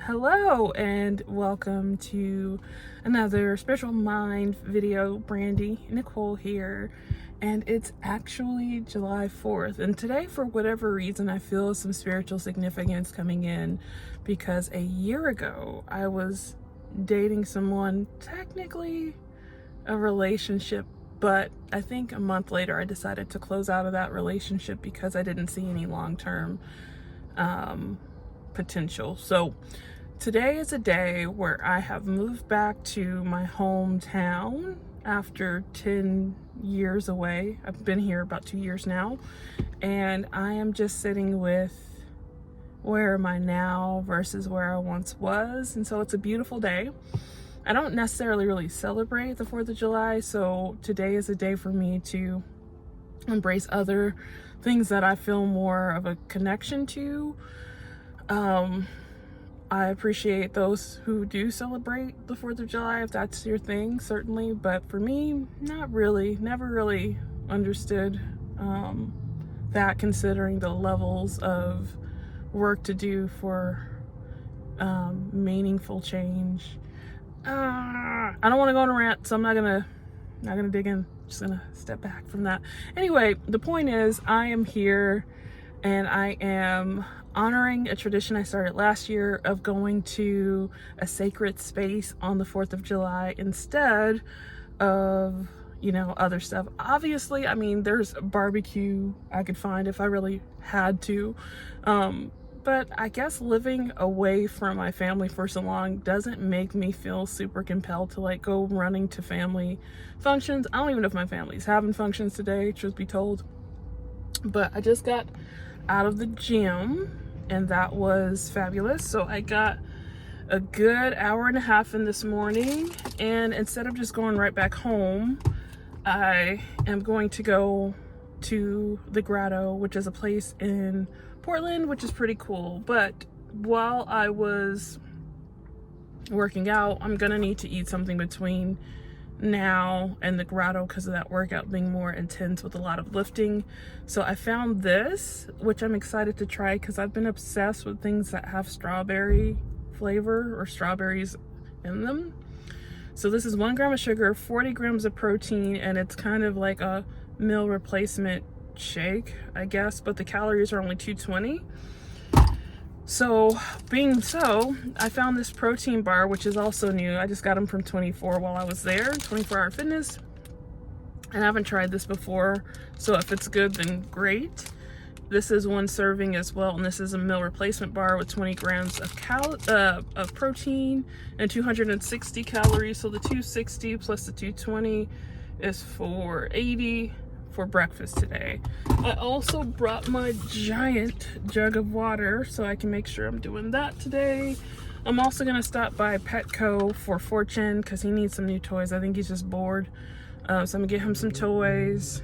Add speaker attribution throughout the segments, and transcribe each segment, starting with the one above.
Speaker 1: Hello and welcome to another Spiritual Mind video. Brandy Nicole here, and it's actually July 4th, and today, for whatever reason, I feel some spiritual significance coming in because a year ago I was dating someone, technically a relationship, but I think a month later I decided to close out of that relationship because I didn't see any long-term potential. So today is a day where I have moved back to my hometown after 10 years away. I've been here about 2 years now, and I am just sitting with where am I now versus where I once was. And so it's a beautiful day. I don't necessarily really celebrate the 4th of July, so today is a day for me to embrace other things that I feel more of a connection to. I appreciate those who do celebrate the 4th of July, if that's your thing, certainly, but for me, not really. Never really understood that, considering the levels of work to do for meaningful change. I don't want to go on a rant, so I'm not gonna dig in. Just gonna step back from that. Anyway, the point is, I am here and I am honoring a tradition I started last year of going to a sacred space on the 4th of July instead of, other stuff. Obviously, I mean, there's barbecue I could find if I really had to. But I guess living away from my family for so long doesn't make me feel super compelled to go running to family functions. I don't even know if my family's having functions today, truth be told. But I just got out of the gym and that was fabulous. So I got a good hour and a half in this morning, and instead of just going right back home, I am going to go to the Grotto, which is a place in Portland, which is pretty cool. But while I was working out, I'm gonna need to eat something between now and the Grotto because of that workout being more intense with a lot of lifting. So I found this, which I'm excited to try because I've been obsessed with things that have strawberry flavor or strawberries in them. So this is 1 gram of sugar, 40 grams of protein, and it's kind of like a meal replacement shake, I guess, but the calories are only 220. So I found this protein bar, which is also new. I just got them from 24 while I was there, 24 Hour Fitness. And I haven't tried this before, so if it's good, then great. This is 1 serving as well, and this is a meal replacement bar with 20 grams of protein and 260 calories. So the 260 plus the 220 is 480 for breakfast today. I also brought my giant jug of water so I can make sure I'm doing that today. I'm also gonna stop by Petco for Fortune because he needs some new toys. I think he's just bored. So I'm gonna get him some toys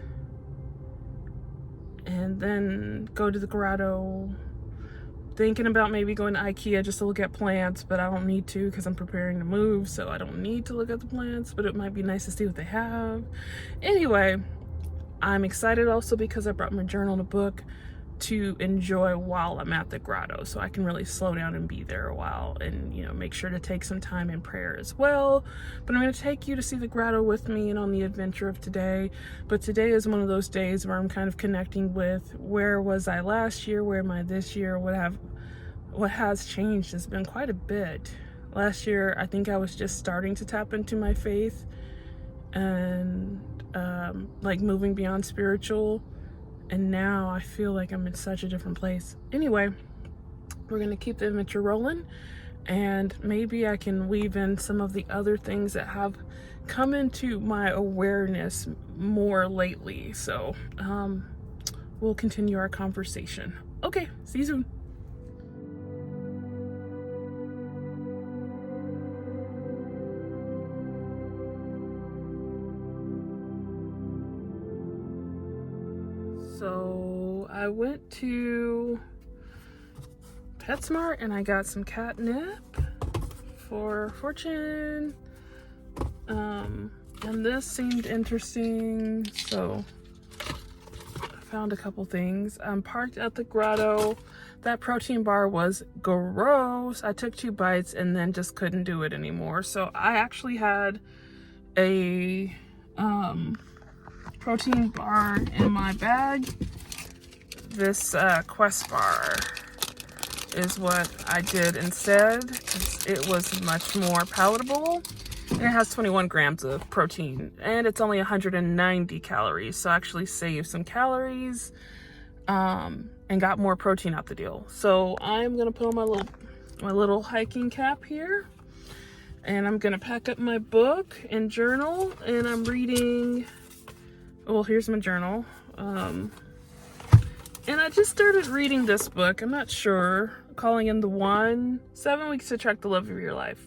Speaker 1: and then go to the Grotto. Thinking about maybe going to IKEA just to look at plants, but I don't need to because I'm preparing to move, so I don't need to look at the plants, but it might be nice to see what they have. Anyway, I'm excited also because I brought my journal and a book to enjoy while I'm at the Grotto, so I can really slow down and be there a while and, make sure to take some time in prayer as well. But I'm going to take you to see the Grotto with me and on the adventure of today. But today is one of those days where I'm kind of connecting with where was I last year, where am I this year, what has changed has been quite a bit. Last year, I think I was just starting to tap into my faith and moving beyond spiritual, and now I feel like I'm in such a different place. Anyway, we're gonna keep the adventure rolling, and maybe I can weave in some of the other things that have come into my awareness more lately. So we'll continue our conversation. Okay, see you soon. So I went to PetSmart and I got some catnip for Fortune. And this seemed interesting, so I found a couple things. I'm parked at the Grotto. that protein bar was gross. I took 2 bites and then just couldn't do it anymore. So I actually had a protein bar in my bag. This Quest bar is what I did instead. It was much more palatable. And it has 21 grams of protein and it's only 190 calories. So I actually saved some calories and got more protein out the deal. So I'm gonna put on my little hiking cap here, and I'm gonna pack up my book and journal, and I'm reading, well, here's my journal. And I just started reading this book, I'm not sure, Calling in the One, 7 Weeks to Attract the Love of Your Life.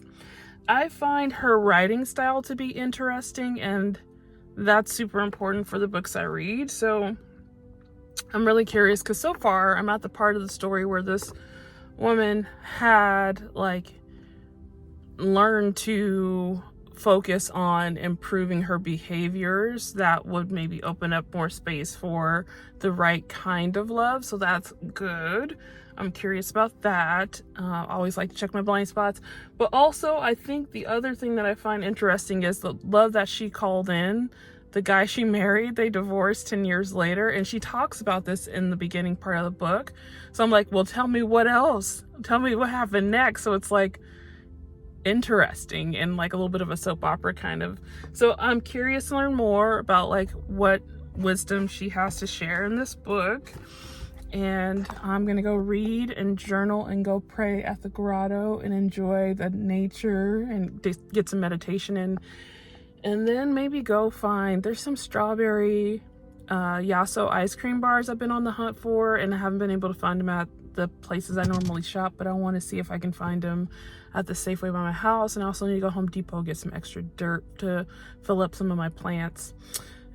Speaker 1: I find her writing style to be interesting, and that's super important for the books I read. So I'm really curious because so far I'm at the part of the story where this woman had like learned to focus on improving her behaviors that would maybe open up more space for the right kind of love. So that's good. I'm curious about that. Always like to check my blind spots. But also I think the other thing that I find interesting is the love that she called in. The guy she married, they divorced 10 years later, and she talks about this in the beginning part of the book. So I'm like, well, tell me what else. Tell me what happened next. So it's like interesting and like a little bit of a soap opera kind of. So I'm curious to learn more about like what wisdom she has to share in this book. And I'm gonna go read and journal and go pray at the grotto and enjoy the nature and get some meditation in. And then maybe go find, there's some strawberry Yasso ice cream bars I've been on the hunt for, and I haven't been able to find them at the places I normally shop, but I want to see if I can find them at the Safeway by my house. And I also need to go Home Depot, get some extra dirt to fill up some of my plants.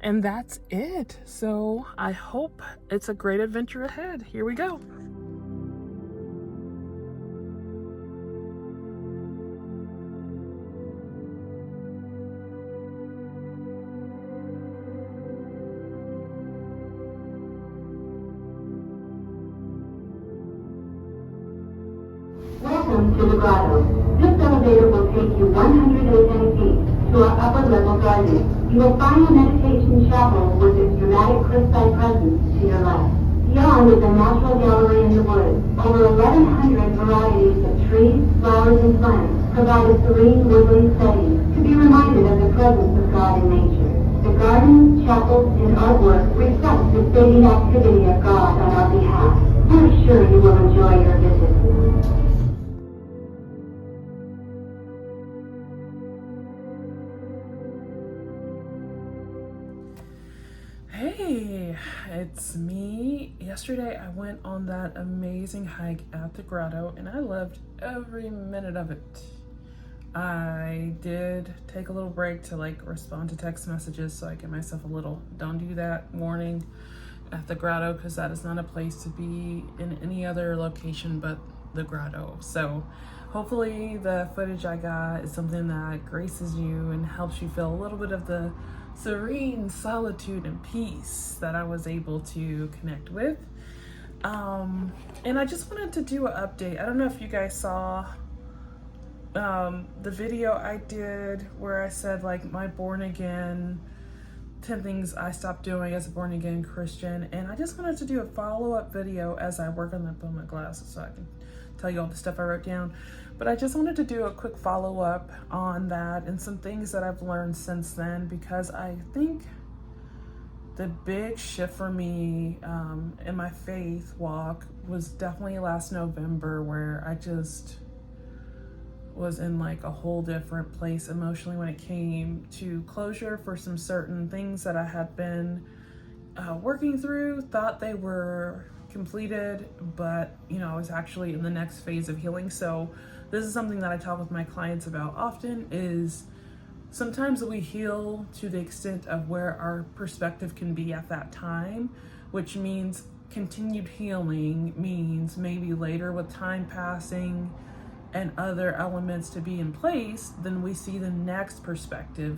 Speaker 1: And that's it. So I hope it's a great adventure ahead. Here we go.
Speaker 2: Welcome to the grotto. This elevator will take you 110 feet to our upper level garden. You will find the meditation chapel with its dramatic cliffside presence to your left. Beyond is a natural gallery in the woods. Over 1,100 varieties of trees, flowers, and plants provide a serene woodland setting to be reminded of the presence of God in nature. The gardens, chapels, and artwork reflect the saving activity of God on our behalf. We're sure you will enjoy your visit.
Speaker 1: Hey, it's me. Yesterday I went on that amazing hike at the grotto and I loved every minute of it. I did take a little break to like respond to text messages, so I give myself a little don't do that warning at the grotto, because that is not a place to be in any other location but the grotto. So hopefully the footage I got is something that graces you and helps you feel a little bit of the serene solitude and peace that I was able to connect with. And I just wanted to do an update. I don't know if you guys saw the video I did where I said like my born again 10 things I stopped doing as a born again Christian, and I just wanted to do a follow-up video as I work on my glasses so I can tell you all the stuff I wrote down. But I just wanted to do a quick follow-up on that and some things that I've learned since then, because I think the big shift for me in my faith walk was definitely last November, where I just was in like a whole different place emotionally when it came to closure for some certain things that I had been working through, thought they were completed, but you know, I was actually in the next phase of healing. So this is something that I talk with my clients about often, is sometimes we heal to the extent of where our perspective can be at that time, which means continued healing means maybe later with time passing and other elements to be in place, then we see the next perspective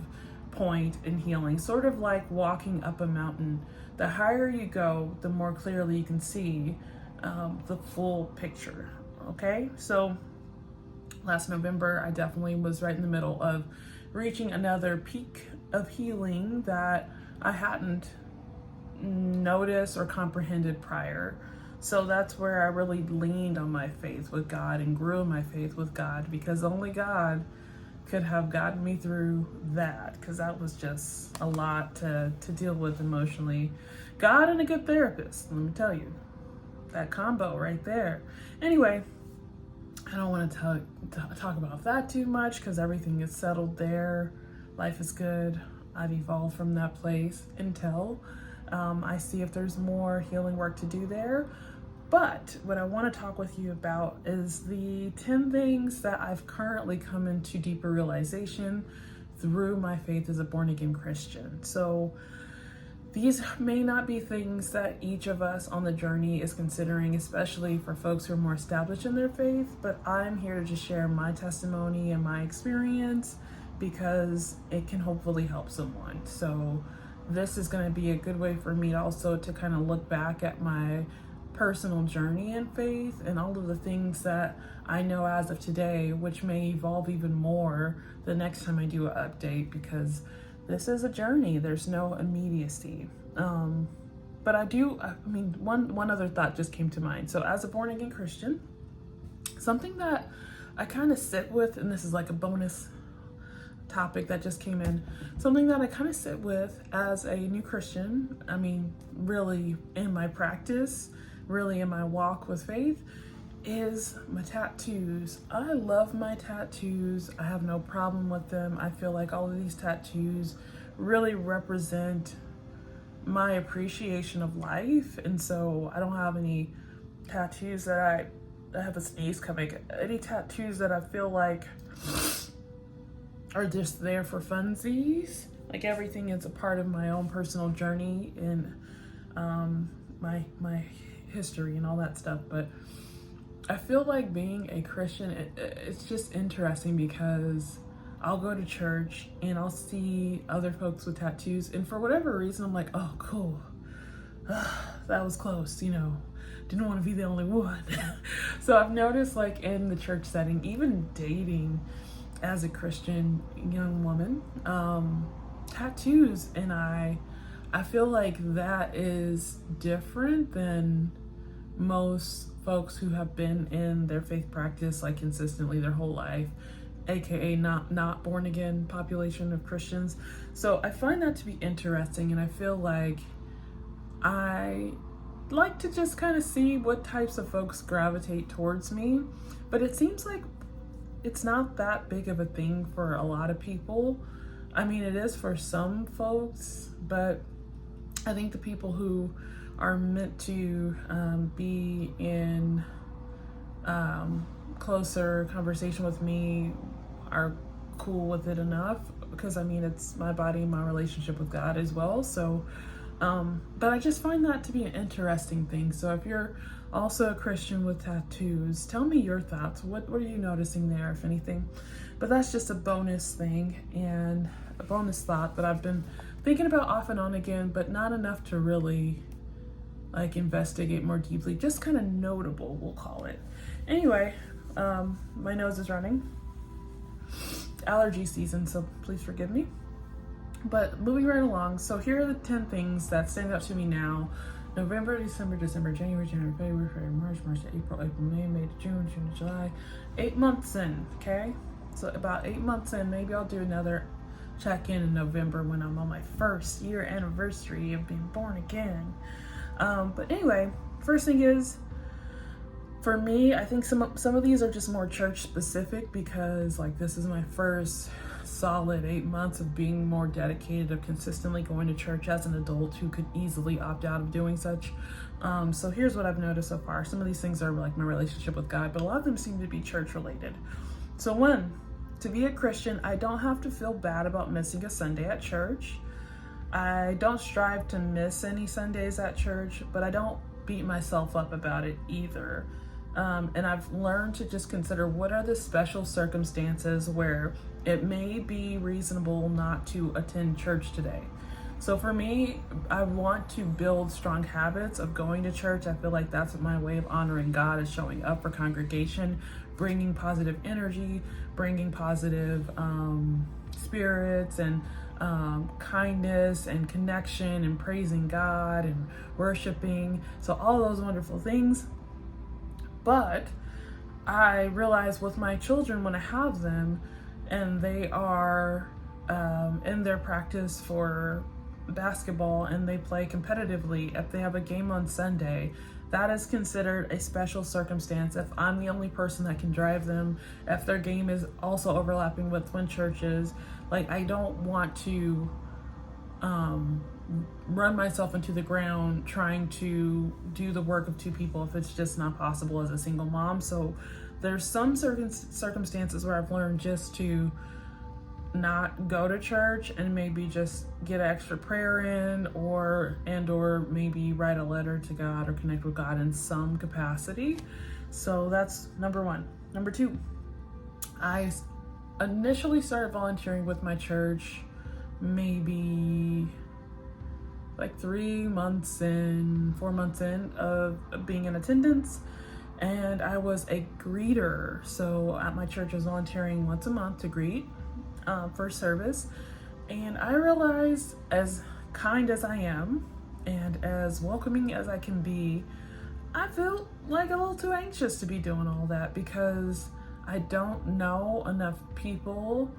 Speaker 1: point in healing, sort of like walking up a mountain. The higher you go, the more clearly you can see. the full picture. Okay, so last November, I definitely was right in the middle of reaching another peak of healing that I hadn't noticed or comprehended prior. So that's where I really leaned on my faith with God and grew my faith with God, because only God could have gotten me through that, because that was just a lot to deal with emotionally. God and a good therapist, let me tell you, that combo right there. Anyway, I don't want to talk about that too much, because everything is settled there. Life is good. I've evolved from that place until I see if there's more healing work to do there. But what I want to talk with you about is the 10 things that I've currently come into deeper realization through my faith as a born-again Christian. So these may not be things that each of us on the journey is considering, especially for folks who are more established in their faith, but I'm here to just share my testimony and my experience because it can hopefully help someone. So this is going to be a good way for me also to kind of look back at my personal journey in faith and all of the things that I know as of today, which may evolve even more the next time I do an update, because this is a journey. There's no immediacy. But one other thought just came to mind. So as a born again Christian, something that I kind of sit with, and this is like a bonus topic that just came in, something that I kind of sit with as a new Christian, really in my practice, really in my walk with faith, is my tattoos. I love my tattoos. I have no problem with them. I feel like all of these tattoos really represent my appreciation of life. And so I don't have any tattoos that I have a sneeze coming. Any tattoos that I feel like are just there for funsies. Like everything is a part of my own personal journey and my history and all that stuff. But I feel like being a Christian, it's just interesting because I'll go to church and I'll see other folks with tattoos, and for whatever reason I'm like, oh cool, that was close, didn't want to be the only one. So I've noticed, like, in the church setting, even dating as a Christian young woman, tattoos, and I feel like that is different than most folks who have been in their faith practice like consistently their whole life, aka not born again population of Christians. So I find that to be interesting, and I feel like I like to just kind of see what types of folks gravitate towards me. But it seems like it's not that big of a thing for a lot of people. It is for some folks, but I think the people who are meant to be in closer conversation with me are cool with it enough, because it's my body, my relationship with God as well. So but I just find that to be an interesting thing. So if you're also a Christian with tattoos, tell me your thoughts. What are you noticing there, if anything? But that's just a bonus thing and a bonus thought that I've been thinking about off and on again, but not enough to really investigate more deeply. Just kind of notable, we'll call it. Anyway, my nose is running. Allergy season, so please forgive me. But moving right along, so here are the 10 things that stand out to me now. November, December, January, February, March, April, May to June to July. 8 months in, okay? So about 8 months in, maybe I'll do another check-in in November when I'm on my first year anniversary of being born again. But anyway, first thing is, for me, I think some of these are just more church specific, because this is my first solid 8 months of being more dedicated, of consistently going to church as an adult who could easily opt out of doing such. So here's what I've noticed so far. Some of these things are like my relationship with God, but a lot of them seem to be church related. So 1, to be a Christian, I don't have to feel bad about missing a Sunday at church. I don't strive to miss any Sundays at church, but I don't beat myself up about it either. And I've learned to just consider what are the special circumstances where it may be reasonable not to attend church today. So for me, I want to build strong habits of going to church. I feel like that's my way of honoring God, is showing up for congregation, bringing positive energy, bringing positive spirits and kindness and connection and praising God and worshiping. So all those wonderful things. But I realize with my children, when I have them and they are in their practice for basketball and they play competitively, if they have a game on Sunday, that is considered a special circumstance. If I'm the only person that can drive them, if their game is also overlapping with when church is, like, I don't want to run myself into the ground trying to do the work of two people if it's just not possible as a single mom. So there's some certain circumstances where I've learned just to not go to church and maybe just get an extra prayer in, or maybe write a letter to God or connect with God in some capacity. So that's number one. Number two, I initially started volunteering with my church maybe like 4 months in of being in attendance, and I was a greeter. So at my church I was volunteering once a month to greet first service, and I realized, as kind as I am and as welcoming as I can be, I feel like a little too anxious to be doing all that because I don't know enough people,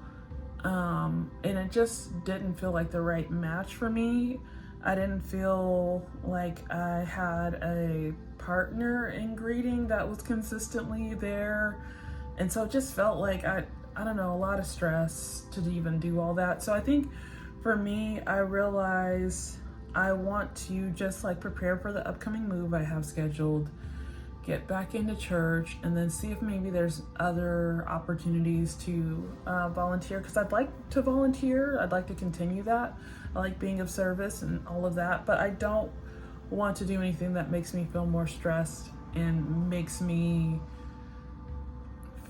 Speaker 1: and it just didn't feel like the right match for me. I didn't feel like I had a partner in greeting that was consistently there, and so it just felt like I don't know, a lot of stress to even do all that. So I think for me, I realize I want to just like prepare for the upcoming move I have scheduled, get back into church, and then see if maybe there's other opportunities to volunteer, because I'd like to volunteer. I'd like to continue that. I like being of service and all of that, but I don't want to do anything that makes me feel more stressed and makes me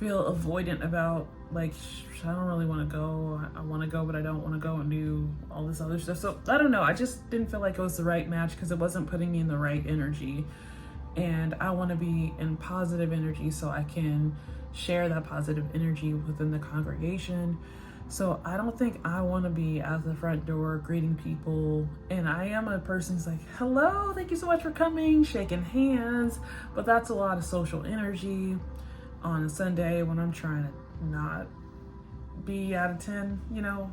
Speaker 1: feel avoidant about, like, I don't really want to go. I want to go, but I don't want to go and do all this other stuff. So I don't know. I just didn't feel like it was the right match because it wasn't putting me in the right energy. And I want to be in positive energy so I can share that positive energy within the congregation. So I don't think I want to be at the front door greeting people. And I am a person who's like, hello, thank you so much for coming, shaking hands. But that's a lot of social energy on a Sunday when I'm trying to not be out of 10,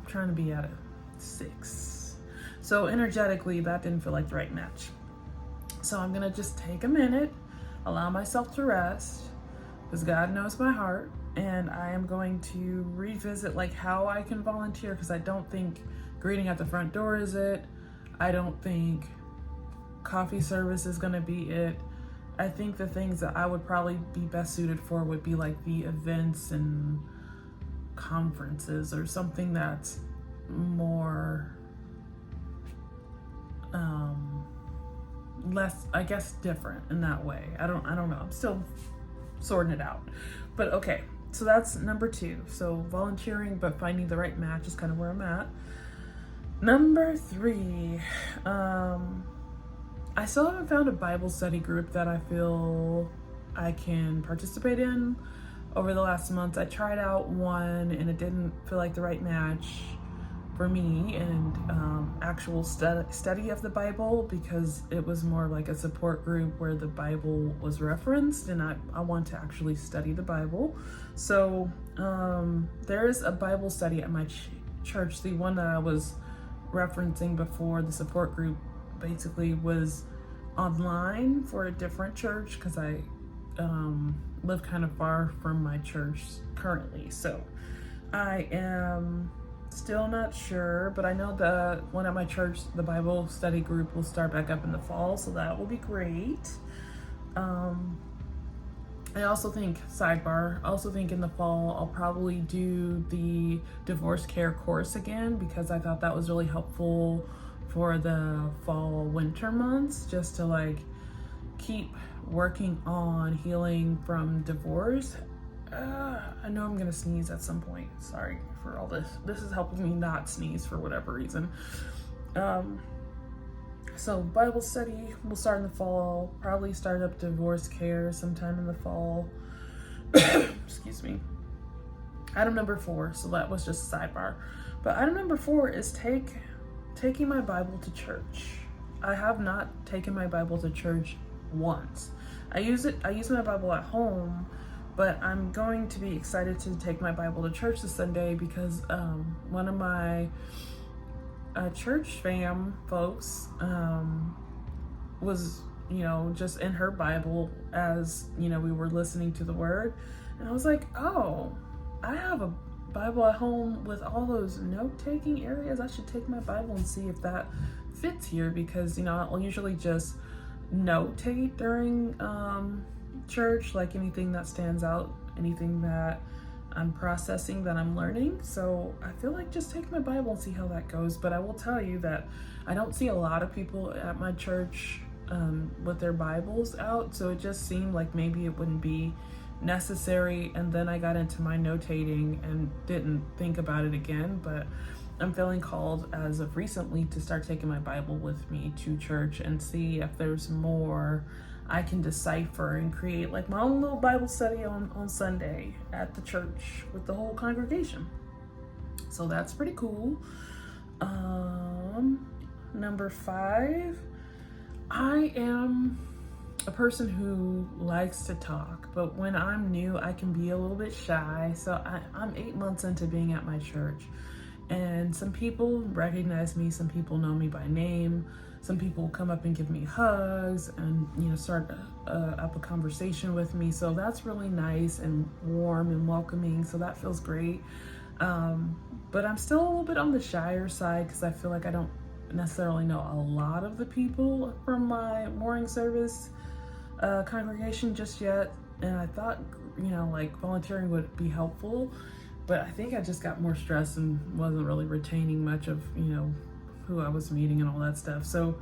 Speaker 1: trying to be out of 6. So energetically, that didn't feel like the right match. So I'm gonna just take a minute, allow myself to rest, because God knows my heart, and I am going to revisit like how I can volunteer, because I don't think greeting at the front door is it. I don't think coffee service is gonna be it. I think the things that I would probably be best suited for would be like the events and conferences, or something that's more less, I guess, different in that way. I don't know. I'm still sorting it out. But okay, so that's number 2. So volunteering but finding the right match is kind of where I'm at. Number 3, I still haven't found a Bible study group that I feel I can participate in. Over the last month, I tried out one and it didn't feel like the right match for me, and actual study of the Bible, because it was more like a support group where the Bible was referenced, and I want to actually study the Bible. So there is a Bible study at my church. The one that I was referencing before, the support group, basically was online for a different church, because I live kind of far from my church currently. So I am still not sure, but I know the one at my church, the Bible study group, will start back up in the fall, so that will be great. I also think, sidebar, in the fall I'll probably do the divorce care course again, because I thought that was really helpful for the fall winter months, just to like keep working on healing from divorce. I know I'm gonna sneeze at some point. Sorry for all this. This is helping me not sneeze for whatever reason. So Bible study will start in the fall, probably start up divorce care sometime in the fall. Excuse me. Item number 4, so that was just a sidebar. But item number 4 is taking my Bible to church. I have not taken my Bible to church once. I use my Bible at home, but I'm going to be excited to take my Bible to church this Sunday because one of my church fam folks was, just in her Bible as, we were listening to the word. And I was like, oh, I have a Bible at home with all those note-taking areas. I should take my Bible and see if that fits here because, I'll usually just notate during church, like anything that stands out, anything that I'm processing, that I'm learning. So I feel like just take my Bible and see how that goes. But I will tell you that I don't see a lot of people at my church with their Bibles out. So it just seemed like maybe it wouldn't be necessary. And then I got into my notating and didn't think about it again. But I'm feeling called as of recently to start taking my Bible with me to church and see if there's more I can decipher and create like my own little Bible study on Sunday at the church with the whole congregation. So that's pretty cool. Number 5, I am a person who likes to talk, but when I'm new, I can be a little bit shy. So I'm 8 months into being at my church, and some people recognize me, some people know me by name. Some people come up and give me hugs and, start up a conversation with me. So that's really nice and warm and welcoming. So that feels great. But I'm still a little bit on the shyer side because I feel like I don't necessarily know a lot of the people from my morning service congregation just yet. And I thought, like volunteering would be helpful. But I think I just got more stressed and wasn't really retaining much of, who I was meeting and all that stuff. So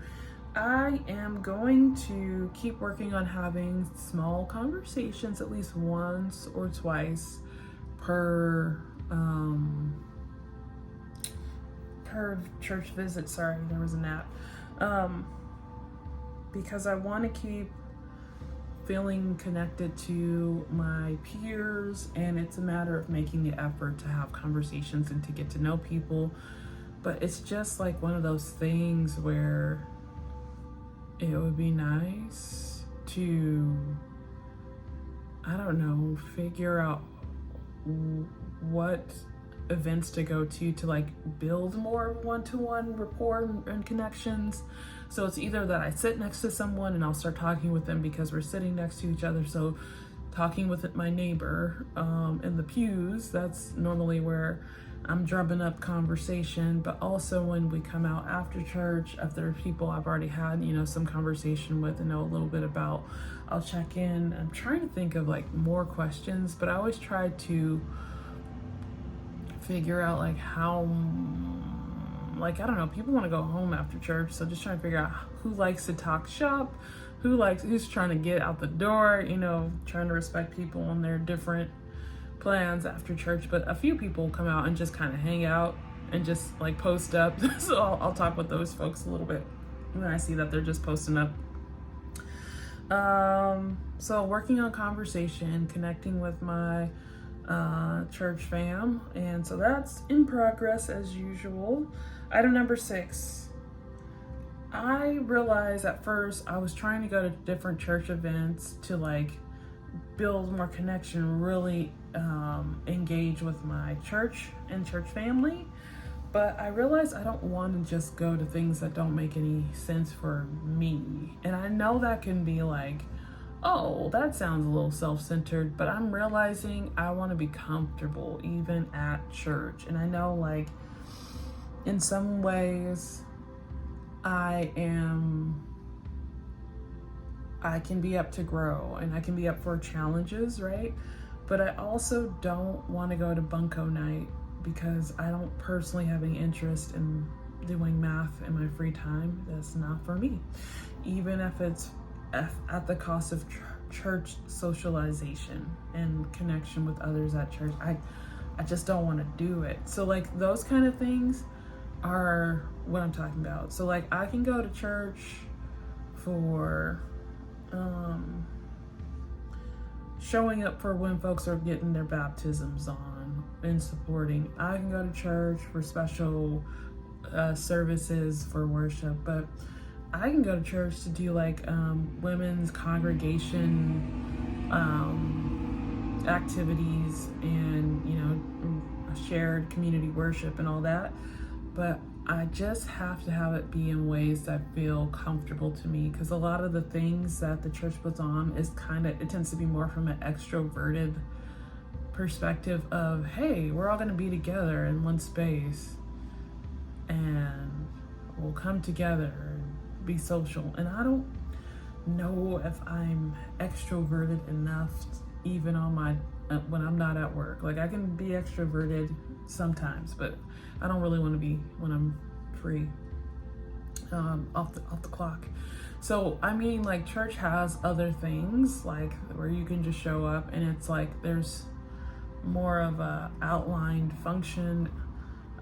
Speaker 1: I am going to keep working on having small conversations at least once or twice per church visit. Sorry, there was a nap. Because I want to keep feeling connected to my peers, and it's a matter of making the effort to have conversations and to get to know people. But it's just like one of those things where it would be nice to, I don't know, figure out what events to go to like build more one-to-one rapport and connections. So it's either that I sit next to someone and I'll start talking with them because we're sitting next to each other. So talking with my neighbor in the pews, that's normally where I'm drumming up conversation. But also when we come out after church, if there are people I've already had, some conversation with and know a little bit about, I'll check in. I'm trying to think of like more questions, but I always try to figure out like how, like, I don't know, people want to go home after church. So just trying to figure out who likes to talk shop, who's trying to get out the door, trying to respect people on their different plans after church. But a few people come out and just kind of hang out and just like post up. So I'll talk with those folks a little bit when I see that they're just posting up. So working on conversation, connecting with my church fam, and so that's in progress as usual. Item number 6. I realized at first I was trying to go to different church events to like build more connection, really engage with my church and church family. But I realized I don't want to just go to things that don't make any sense for me. And I know that can be like, oh, that sounds a little self-centered, but I'm realizing I want to be comfortable even at church. And I know like in some ways I can be up to grow and I can be up for challenges, right? But I also don't want to go to bunco night because I don't personally have any interest in doing math in my free time. That's not for me. Even if it's at the cost of church socialization and connection with others at church, I just don't want to do it. So like those kind of things, are what I'm talking about. So like I can go to church for showing up for when folks are getting their baptisms on and supporting. I can go to church for special services for worship, but I can go to church to do like women's congregation activities and, you know, shared community worship and all that. But I just have to have it be in ways that feel comfortable to me, because a lot of the things that the church puts on is it tends to be more from an extroverted perspective of, hey, we're all going to be together in one space and we'll come together and be social. And I don't know if I'm extroverted enough even on my when I'm not at work. Like I can be extroverted sometimes, but I don't really want to be when I'm free, off the clock. So I mean, like church has other things like where you can just show up and it's like there's more of a outlined function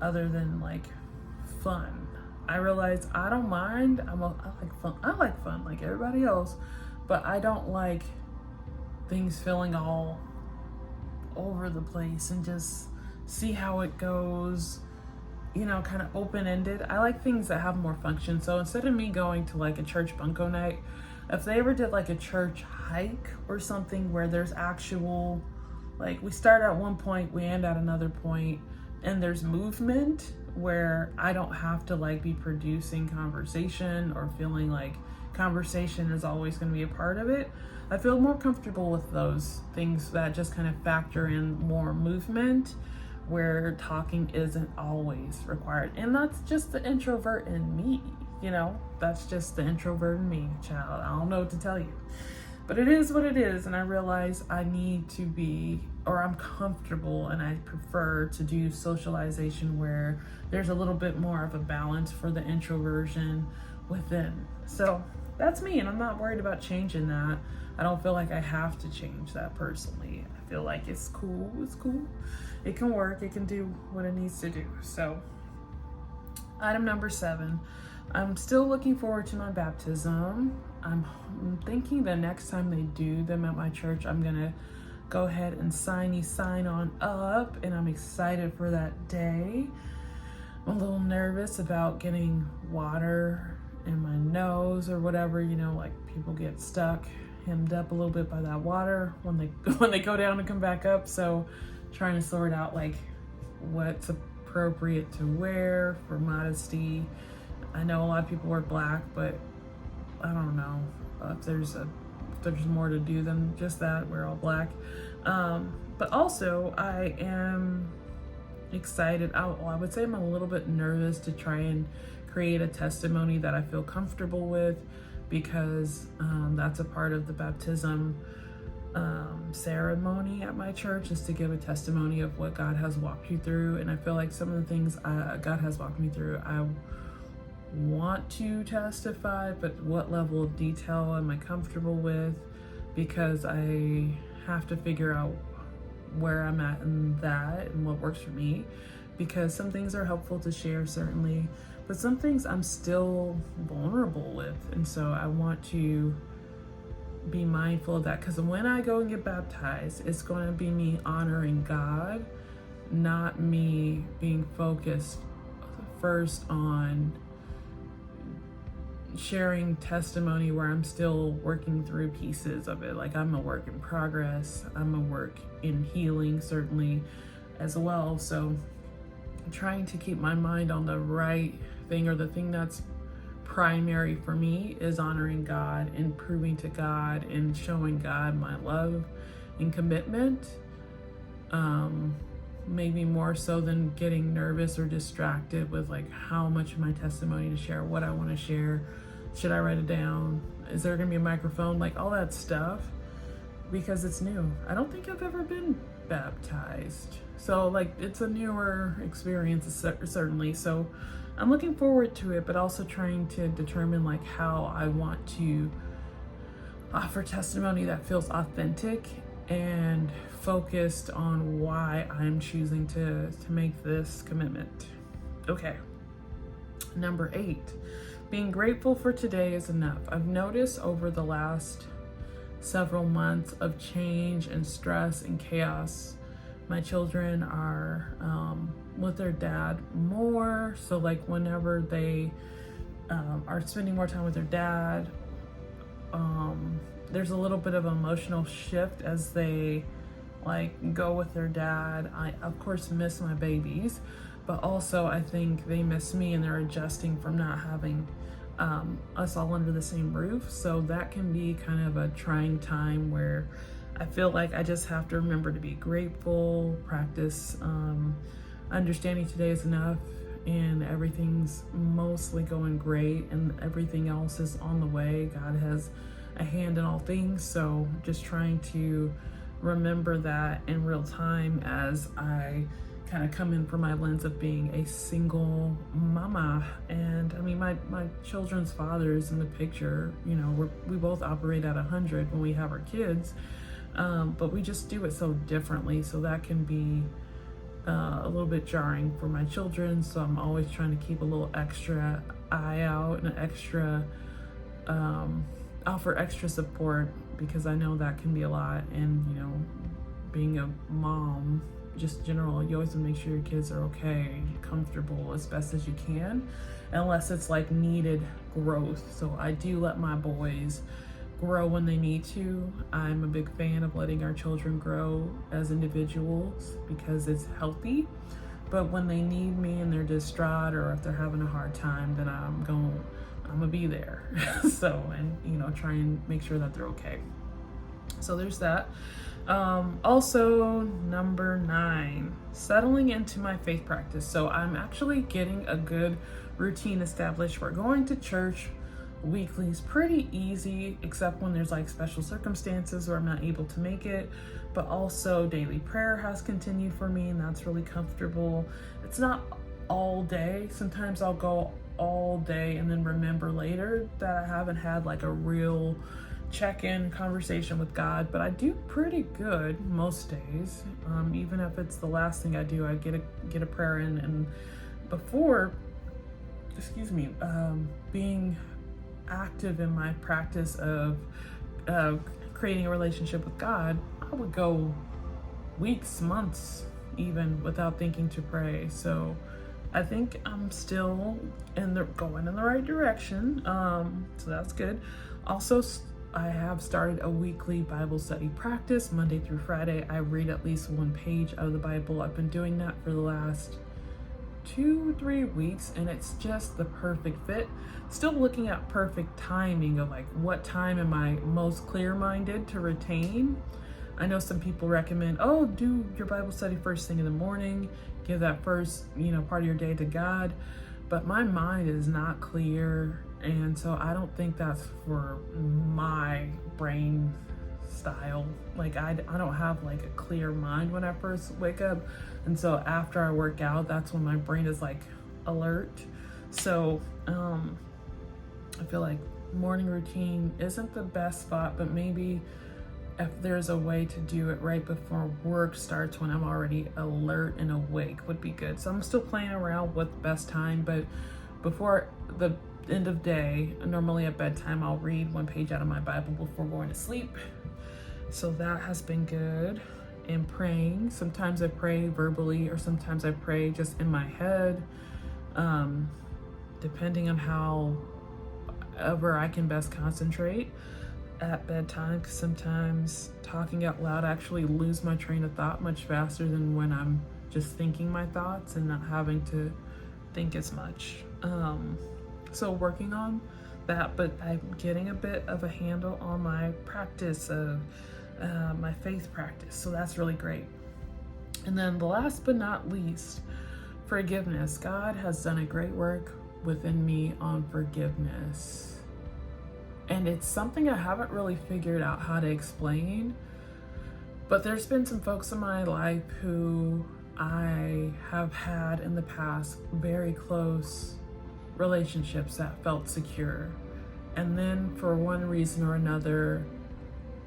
Speaker 1: other than like fun. I realize I don't mind. I like fun. I like fun like everybody else, but I don't like things feeling all over the place and just see how it goes, you know, kind of open-ended. I like things that have more function. So instead of me going to like a church bunko night, if they ever did like a church hike or something where there's actual, like we start at one point, we end at another point, and there's movement where I don't have to like be producing conversation or feeling like conversation is always going to be a part of it. I feel more comfortable with those things that just kind of factor in more movement where talking isn't always required. And that's just the introvert in me, you know, that's just the introvert in me, child. I don't know what to tell you, but it is what it is. And I realize I need to be, or I'm comfortable and I prefer to do socialization where there's a little bit more of a balance for the introversion within. So that's me, and I'm not worried about changing that. I don't feel like I have to change that personally. I feel like it's cool. It can work. It can do what it needs to do. So item number 7, I'm still looking forward to my baptism. I'm thinking the next time they do them at my church, I'm gonna go ahead and sign on up, and I'm excited for that day. I'm a little nervous about getting water in my nose or whatever, you know, like people get stuck, hemmed up a little bit by that water when they go down and come back up. So trying to sort out like what's appropriate to wear for modesty. I know a lot of people wear black, but I don't know if there's more to do than just that. We're all black. But also I am excited. I would say I'm a little bit nervous to try and create a testimony that I feel comfortable with, because that's a part of the baptism ceremony at my church, is to give a testimony of what God has walked you through. And I feel like some of the things God has walked me through, I want to testify, but what level of detail am I comfortable with? Because I have to figure out where I'm at in that and what works for me, because some things are helpful to share, certainly, but some things I'm still vulnerable with. And so I want to be mindful of that, because when I go and get baptized, it's going to be me honoring God, not me being focused first on sharing testimony where I'm still working through pieces of it. Like I'm a work in progress. I'm a work in healing, certainly, as well. So I'm trying to keep my mind on the right thing, or the thing that's primary for me is honoring God and proving to God and showing God my love and commitment. Maybe more so than getting nervous or distracted with like how much of my testimony to share, what I want to share. Should I write it down? Is there gonna be a microphone? Like all that stuff, because it's new. I don't think I've ever been baptized. So like it's a newer experience, certainly. So I'm looking forward to it, but also trying to determine like how I want to offer testimony that feels authentic and focused on why I'm choosing to make this commitment. Okay, Number 8, being grateful for today is enough. I've noticed over the last several months of change and stress and chaos, my children are with their dad more. So like whenever they are spending more time with their dad, there's a little bit of emotional shift as they like go with their dad. I of course miss my babies, but also I think they miss me, and they're adjusting from not having us all under the same roof. So that can be kind of a trying time where I feel like I just have to remember to be grateful, practice understanding today is enough, and everything's mostly going great, and everything else is on the way. God has a hand in all things. So just trying to remember that in real time as I kind of come in from my lens of being a single mama. And I mean, my children's father is in the picture. You know, we both operate at 100 when we have our kids, but we just do it so differently. So that can be a little bit jarring for my children. So I'm always trying to keep a little extra eye out and extra offer extra support, because I know that can be a lot. And you know, being a mom, just general, you always want to make sure your kids are okay and comfortable as best as you can, unless it's like needed growth. So I do let my boys grow when they need to. I'm a big fan of letting our children grow as individuals because it's healthy. But when they need me and they're distraught, or if they're having a hard time, then I'm gonna be there. So, and you know, try and make sure that they're okay. So there's that. Also, number 9, settling into my faith practice. So I'm actually getting a good routine established. We're going to church weekly is pretty easy, except when there's like special circumstances where I'm not able to make it. But also daily prayer has continued for me, and that's really comfortable. It's not all day. Sometimes I'll go all day and then remember later that I haven't had like a real check-in conversation with God, but I do pretty good most days. Even if it's the last thing I do, I get a prayer in. And before, being active in my practice of creating a relationship with God, I would go weeks, months even without thinking to pray. So I think I'm still going in the right direction. So that's good. Also, I have started a weekly Bible study practice. Monday through Friday, I read at least one page out of the Bible. I've been doing that for the last 2-3 weeks, and it's just the perfect fit. Still looking at perfect timing of like what time am I most clear-minded to retain. I know some people recommend, do your Bible study first thing in the morning, give that first, part of your day to God. But my mind is not clear, and so I don't think that's for my brain style. Like I don't have like a clear mind when I first wake up, and so after I work out, that's when my brain is like alert. So I feel like morning routine isn't the best spot, but maybe if there's a way to do it right before work starts when I'm already alert and awake would be good. So I'm still playing around with best time, but before the end of day, normally at bedtime, I'll read one page out of my Bible before going to sleep. So that has been good. And praying, sometimes I pray verbally, or sometimes I pray just in my head, depending on how ever I can best concentrate at bedtime, because sometimes talking out loud, I actually lose my train of thought much faster than when I'm just thinking my thoughts and not having to think as much. So working on that, but I'm getting a bit of a handle on my practice of my faith practice. So that's really great. And then the last but not least, forgiveness. God has done a great work within me on forgiveness. And it's something I haven't really figured out how to explain, but there's been some folks in my life who I have had in the past very close relationships that felt secure. And then for one reason or another,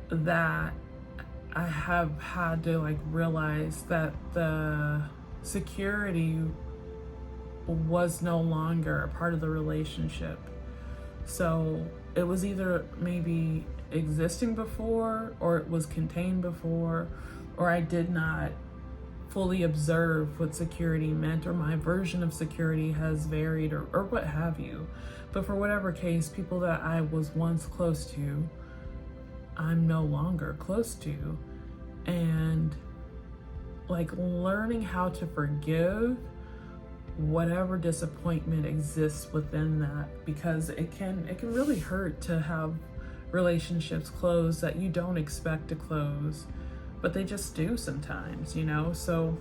Speaker 1: that I have had to like realize that the security was no longer a part of the relationship. So it was either maybe existing before, or it was contained before, or I did not fully observe what security meant, or my version of security has varied, or what have you. But for whatever case, people that I was once close to, I'm no longer close to. And like learning how to forgive whatever disappointment exists within that, because it can really hurt to have relationships close that you don't expect to close, but they just do sometimes, you know. So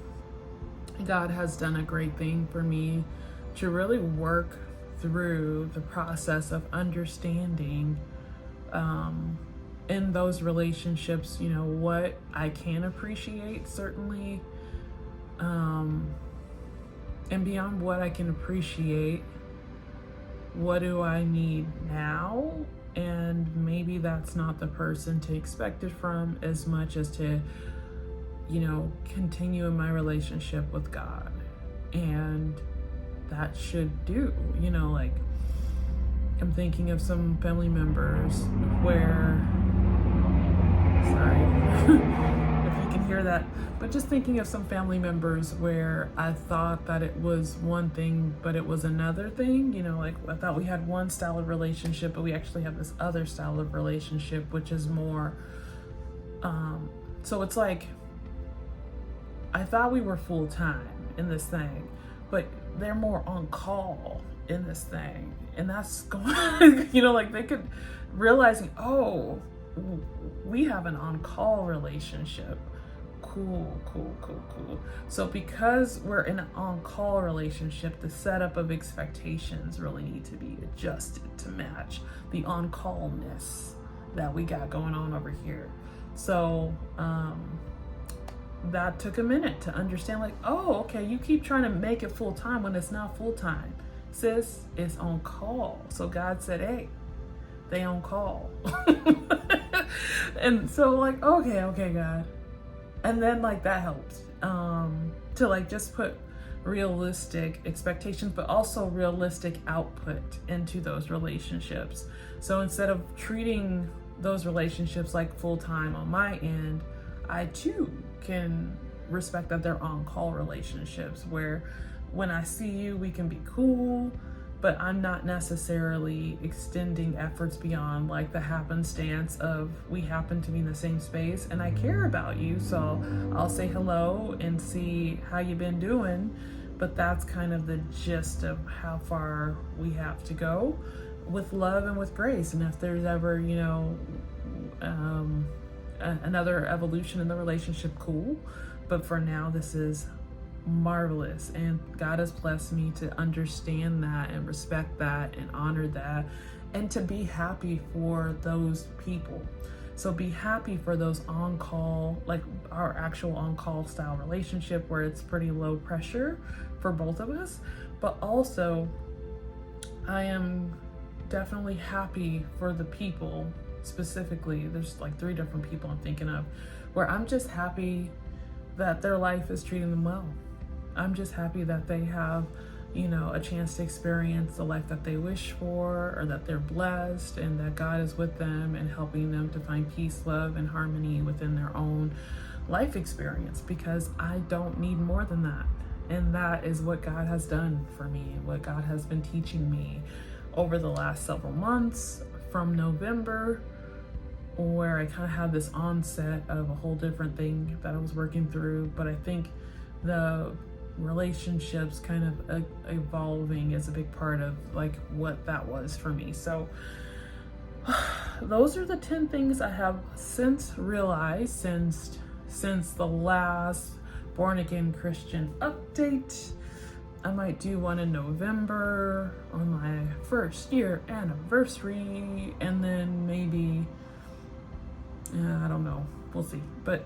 Speaker 1: God has done a great thing for me to really work through the process of understanding in those relationships, you know, what I can appreciate, certainly, and beyond what I can appreciate, what do I need now? And maybe that's not the person to expect it from as much as to, you know, continue in my relationship with God. And that should do, you know, like I'm thinking of some family members where, sorry if you can hear that, but just thinking of some family members where I thought that it was one thing, but it was another thing, you know, like I thought we had one style of relationship, but we actually have this other style of relationship, which is more, so it's like, I thought we were full-time in this thing, but they're more on call in this thing. And that's going, you know, like they could realizing, oh, we have an on-call relationship. Cool. So because we're in an on-call relationship, the setup of expectations really need to be adjusted to match the on-callness that we got going on over here. So that took a minute to understand, like, oh, okay, you keep trying to make it full-time when it's not full-time. Sis, it's on call. So God said, hey, they on call. And so like, okay, God. And then like that helps to like just put realistic expectations, but also realistic output into those relationships. So instead of treating those relationships like full-time on my end, I too can respect that they're on-call relationships where when I see you, we can be cool, but I'm not necessarily extending efforts beyond like the happenstance of we happen to be in the same space and I care about you. So I'll say hello and see how you've been doing. But that's kind of the gist of how far we have to go with love and with grace. And if there's ever, you know, another evolution in the relationship, cool. But for now, this is marvelous, and God has blessed me to understand that and respect that and honor that, and to be happy for those people. So be happy for those on-call, like our actual on-call style relationship where it's pretty low pressure for both of us. But also I am definitely happy for the people specifically. There's like 3 different people I'm thinking of where I'm just happy that their life is treating them well. I'm just happy that they have, you know, a chance to experience the life that they wish for, or that they're blessed, and that God is with them and helping them to find peace, love, and harmony within their own life experience, because I don't need more than that. And that is what God has done for me, and what God has been teaching me over the last several months from November, where I kind of had this onset of a whole different thing that I was working through. But I think the relationships kind of evolving is a big part of like what that was for me. So those are the 10 things I have since realized since the last Born Again Christian update. I might do one in November on my 1st year anniversary, and then maybe I don't know, we'll see. But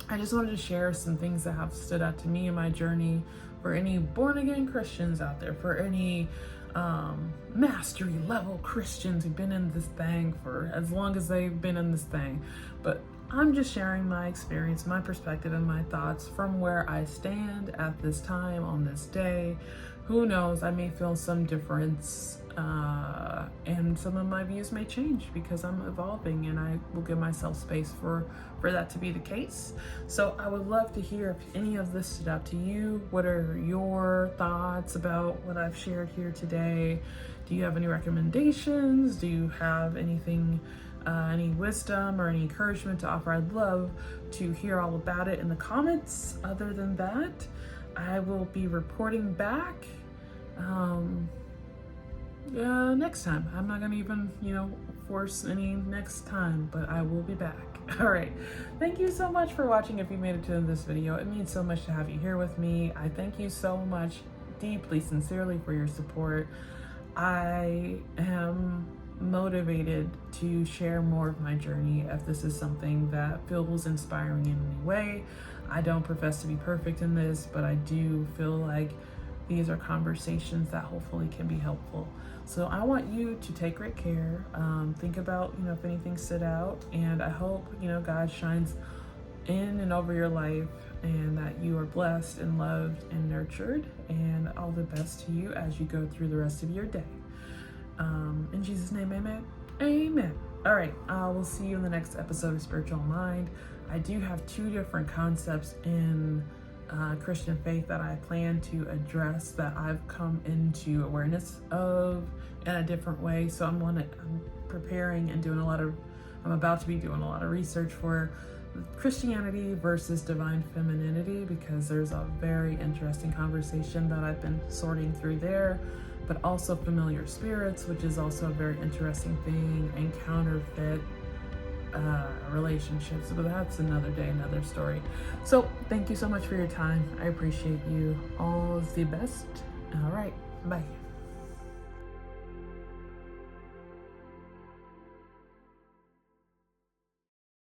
Speaker 1: I just wanted to share some things that have stood out to me in my journey for any born again Christians out there, for any mastery level Christians who've been in this thing for as long as they've been in this thing. But I'm just sharing my experience, my perspective, and my thoughts from where I stand at this time on this day, who knows, I may feel some difference, and some of my views may change because I'm evolving, and I will give myself space for that to be the case. So I would love to hear if any of this stood out to you. What are your thoughts about what I've shared here today? Do you have any recommendations? Do you have anything, any wisdom or any encouragement to offer? I'd love to hear all about it in the comments. Other than that, I will be reporting back next time. I'm not gonna even, force any next time, but I will be back. All right. Thank you so much for watching. If you made it to this video, it means so much to have you here with me. I thank you so much, deeply, sincerely, for your support. I am motivated to share more of my journey if this is something that feels inspiring in any way. I don't profess to be perfect in this, but I do feel like these are conversations that hopefully can be helpful. So I want you to take great care. Think about, if anything stood out, and I hope, God shines in and over your life, and that you are blessed and loved and nurtured, and all the best to you as you go through the rest of your day. In Jesus' name, amen. Amen. All right, we'll see you in the next episode of Spiritual Mind. I do have 2 different concepts in Christian faith that I plan to address that I've come into awareness of in a different way. So I'm preparing and I'm about to be doing a lot of research for Christianity versus divine femininity, because there's a very interesting conversation that I've been sorting through there, but also familiar spirits, which is also a very interesting thing, and counterfeit relationships, but that's another day, another story. So thank you so much for your time. I appreciate you. All is the best. All right, bye.